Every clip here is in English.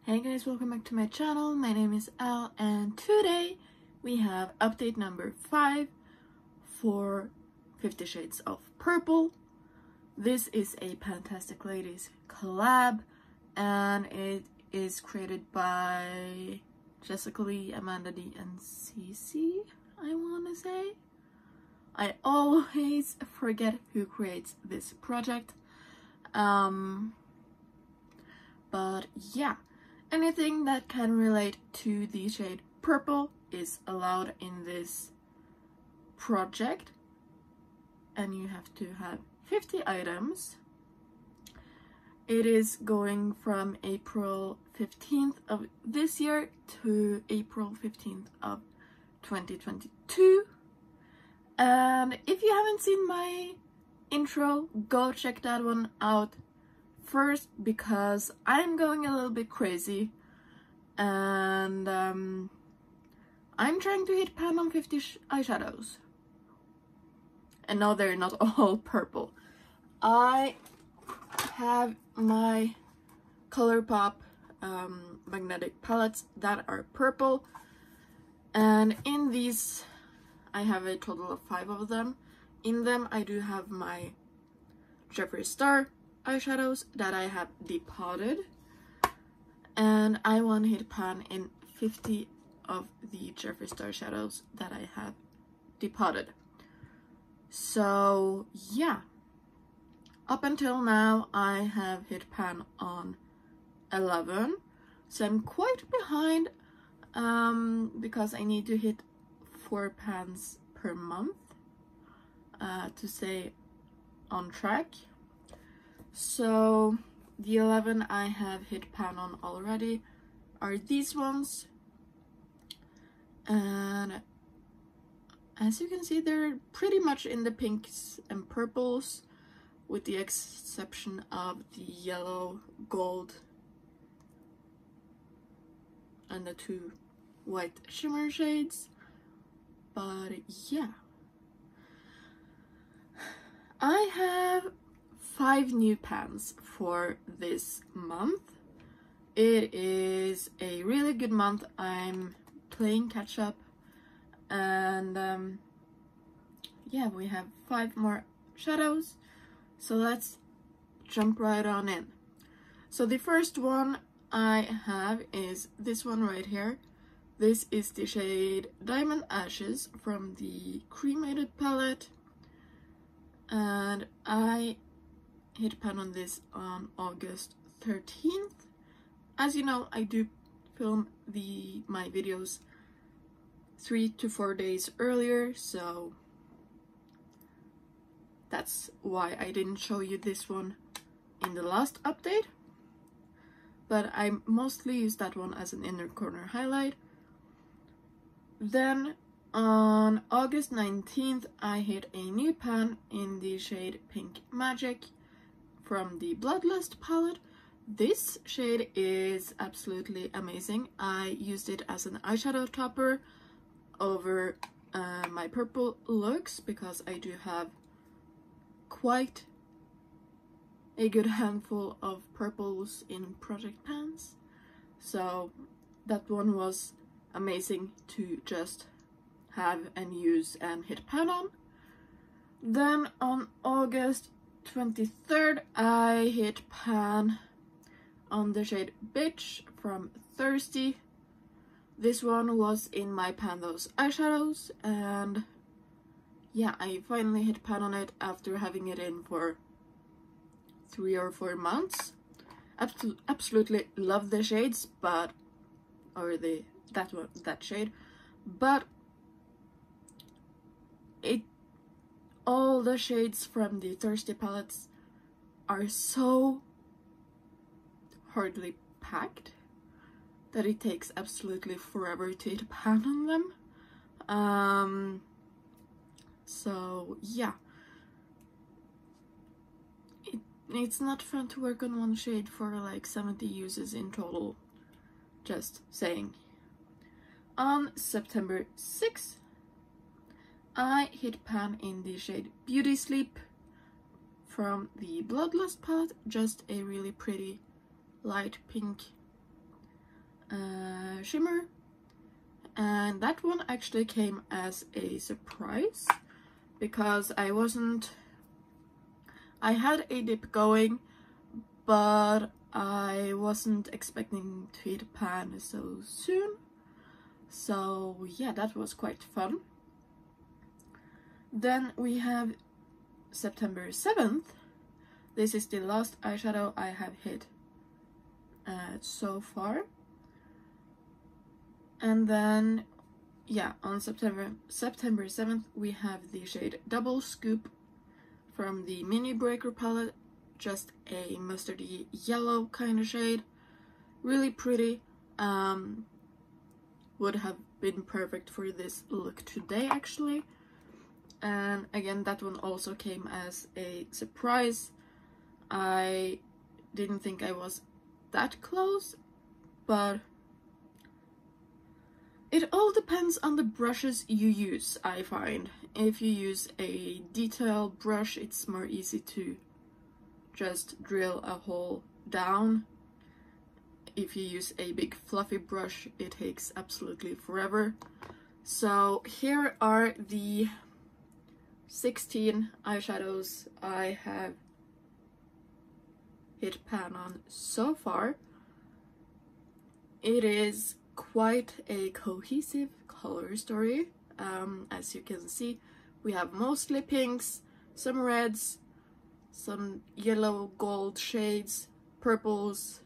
Hey guys, welcome back to my channel. My name is Al and today we have update number 5 for 50 Shades of Purple. This is a Pantastic Ladies collab and it is created by Jesica Lee, D and Cece, I want to say. I always forget who creates this project. But yeah. Anything that can relate to the shade purple is allowed in this project, and you have to have 50 items. It is going from April 15th of this year to April 15th of 2022. And if you haven't seen my intro, go check that one out first, because I'm going a little bit crazy and I'm trying to hit pan on 50 eyeshadows. And no, they're not all purple. I have my ColourPop magnetic palettes that are purple, and in these I have a total of 5 of them. In them I do have my Jeffree Star eyeshadows that I have depotted, and I want to hit pan in 50 of the Jeffree Star shadows that I have depotted. So yeah, up until now I have hit pan on 11, so I'm quite behind because I need to hit 4 pans per month to stay on track. So the 11 I have hit pan on already are these ones, and as you can see they're pretty much in the pinks and purples, with the exception of the yellow, gold, and the 2 white shimmer shades. But yeah, I have 5 new pans for this month. It is a really good month. I'm playing catch up, and yeah, we have 5 more shadows, so let's jump right on in. So the first one I have is this one right here. This is the shade Diamond Ashes from the Cremated palette, and I hit pan on this on August 13th. As you know, I do film my videos 3 to 4 days earlier, so that's why I didn't show you this one in the last update, but I mostly use that one as an inner corner highlight. Then on August 19th I hit a new pan in the shade Pink Magic from the Bloodlust palette. This shade is absolutely amazing. I used it as an eyeshadow topper over my purple looks, because I do have quite a good handful of purples in project pans, so that one was amazing to just have and use and hit pan on. Then on August 23rd I hit pan on the shade Bitch from Thirsty. This one was in my Panthos eyeshadows, and yeah, I finally hit pan on it after having it in for 3 or 4 months. Absolutely love the shades, but that shade, but all the shades from the Thirsty palettes are so hardly packed that it takes absolutely forever to hit pan on them. So yeah, it's not fun to work on one shade for like 70 uses in total, just saying. On September 6th I hit pan in the shade Beauty Sleep from the Bloodlust palette, just a really pretty light pink shimmer, and that one actually came as a surprise because I had a dip going, but I wasn't expecting to hit pan so soon. So yeah, that was quite fun. Then we have September 7th. This is the last eyeshadow I have hit so far. And then, yeah, on September 7th, we have the shade Double Scoop from the Mini Breaker palette. Just a mustardy yellow kind of shade. Really pretty. Would have been perfect for this look today, actually. And again, that one also came as a surprise. I didn't think I was that close, but it all depends on the brushes you use, I find. If you use a detail brush, it's more easy to just drill a hole down. If you use a big fluffy brush, it takes absolutely forever. So here are the 16 eyeshadows I have hit pan on so far. It is quite a cohesive color story. As you can see, we have mostly pinks, some reds, some yellow gold shades, purples,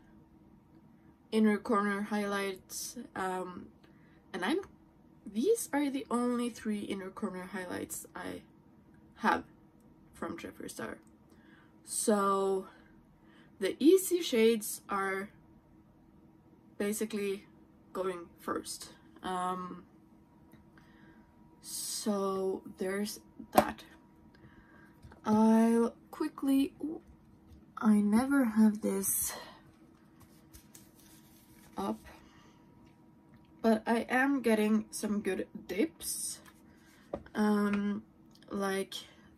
inner corner highlights, and these are the only 3 inner corner highlights I have from Jeffree Star. So the easy shades are basically going first. So there's that. I'll quickly, I never have this up, but I am getting some good dips, like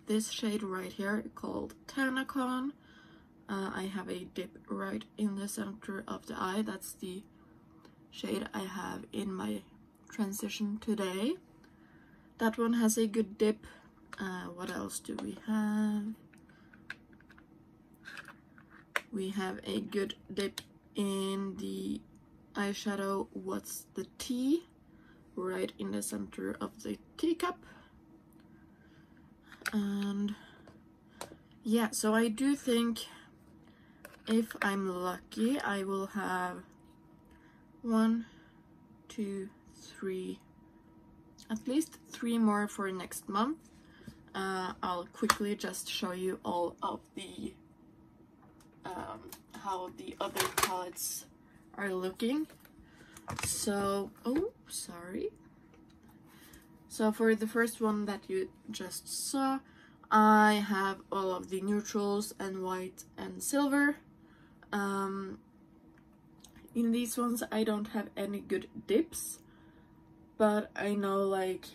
this shade right here called Tanacon. I have a dip right in the center of the eye. That's the shade I have in my transition today. That one has a good dip. What else do we have? We have a good dip in the eyeshadow What's the Tea, right in the center of the teacup. And yeah, so I do think if I'm lucky, I will have 1, 2, 3, at least 3 more for next month. I'll quickly just show you all of the how the other palettes are looking. So, oh, sorry. So for the first one that you just saw, I have all of the neutrals and white and silver. In these ones I don't have any good dips, but I know, like,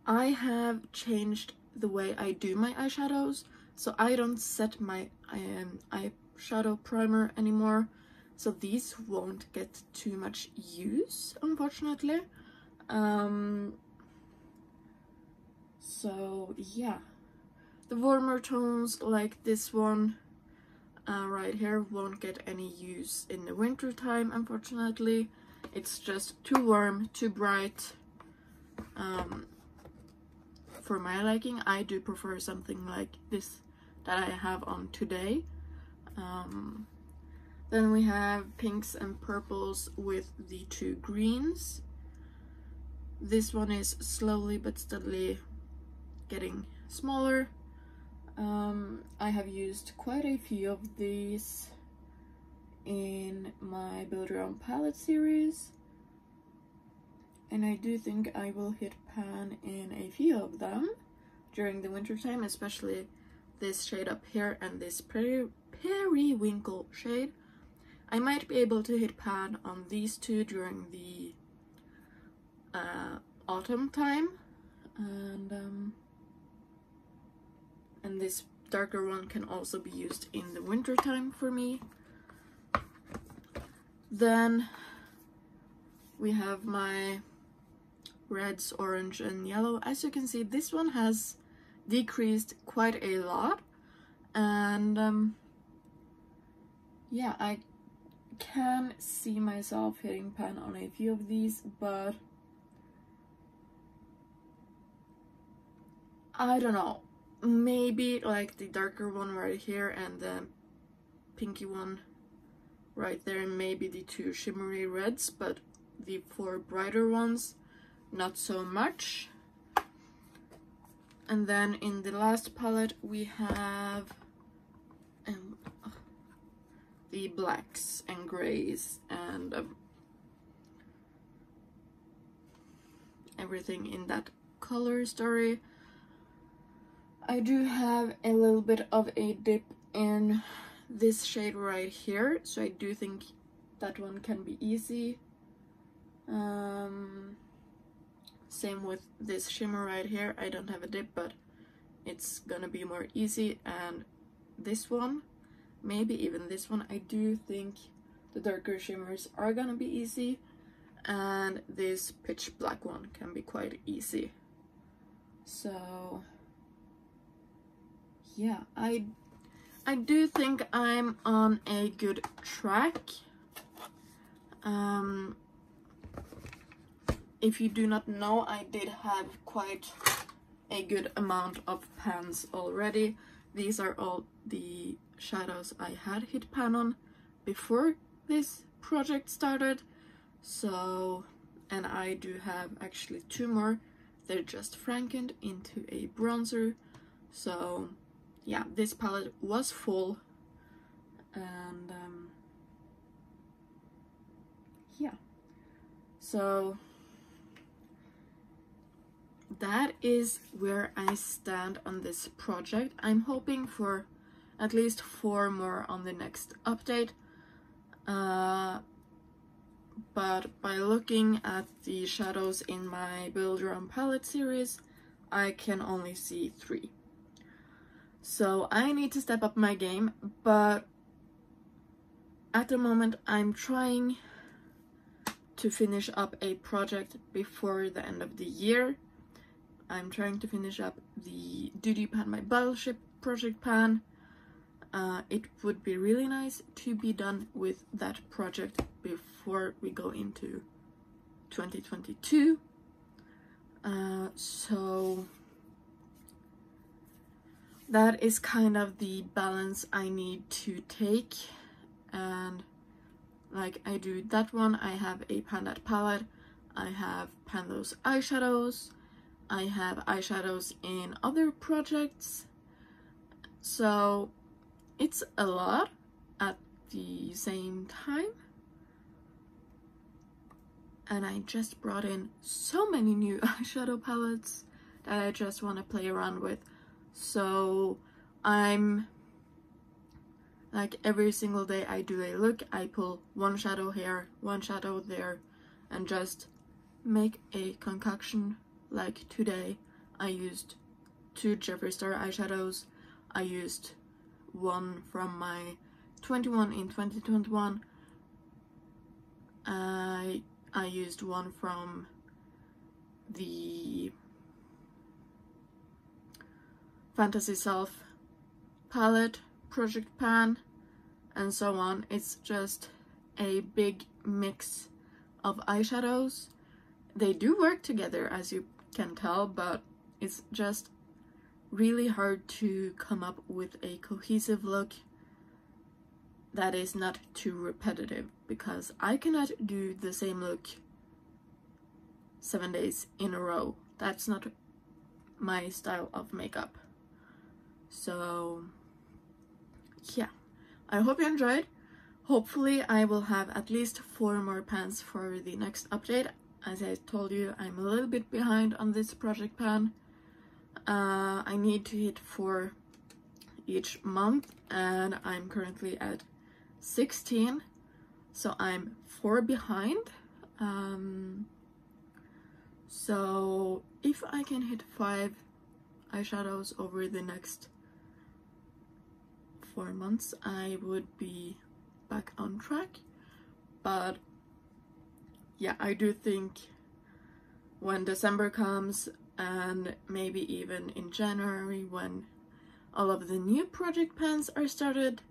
I have changed the way I do my eyeshadows, so I don't set my eyeshadow primer anymore, so these won't get too much use, unfortunately. So yeah, the warmer tones like this one right here won't get any use in the winter time, unfortunately. It's just too warm, too bright for my liking. I do prefer something like this that I have on today. Then we have pinks and purples with the 2 greens. This one is slowly but steadily getting smaller. I have used quite a few of these in my Build Your Own Palette series, and I do think I will hit pan in a few of them during the winter time, especially this shade up here and this periwinkle shade. I might be able to hit pan on these 2 during the autumn time, and this darker one can also be used in the winter time for me. Then we have my reds, orange and yellow. As you can see, this one has decreased quite a lot, and yeah, I can see myself hitting pan on a few of these, but I don't know, maybe like the darker one right here and the pinky one right there, and maybe the two shimmery reds, but the four brighter ones not so much. And then in the last palette we have the blacks and grays and everything in that color story. I do have a little bit of a dip in this shade right here, so I do think that one can be easy. Same with this shimmer right here. I don't have a dip, but it's gonna be more easy. And this one, maybe even this one, I do think the darker shimmers are gonna be easy, and this pitch black one can be quite easy. So yeah, I do think I'm on a good track. If you do not know, I did have quite a good amount of pans already. These are all the shadows I had hit pan on before this project started. So, and I do have actually two more. They're just frankened into a bronzer. So yeah, this palette was full, and yeah, so that is where I stand on this project. I'm hoping for at least 4 more on the next update, but by looking at the shadows in my Build Your Own Palette series, I can only see 3. So I need to step up my game, but at the moment I'm trying to finish up a project before the end of the year. I'm trying to finish up the Duty Pan My Battleship project pan. It would be really nice to be done with that project before we go into 2022. So that is kind of the balance I need to take, and like I do that one, I have a pan that palette, I have pan those eyeshadows, I have eyeshadows in other projects, so it's a lot at the same time. And I just brought in so many new eyeshadow palettes that I just want to play around with. So I'm like every single day I do a look, I pull one shadow here, one shadow there, and just make a concoction. Like today I used 2 Jeffree Star eyeshadows. I used one from my 21 in 2021. I used one from the Fantasy Self palette project pan, and so on. It's just a big mix of eyeshadows. They do work together, as you can tell, but it's just really hard to come up with a cohesive look that is not too repetitive, because I cannot do the same look 7 days in a row. That's not my style of makeup. So yeah, I hope you enjoyed. Hopefully I will have at least 4 more pans for the next update. As I told you, I'm a little bit behind on this project pan. I need to hit 4 each month, and I'm currently at 16, so I'm 4 behind. So if I can hit 5 eyeshadows over the next 4 months, I would be back on track. But yeah, I do think when December comes, and maybe even in January when all of the new project plans are started,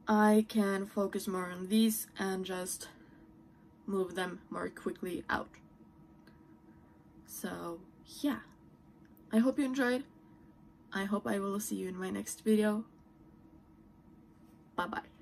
I can focus more on these and just move them more quickly out. So yeah, I hope you enjoyed. I hope I will see you in my next video. Bye bye.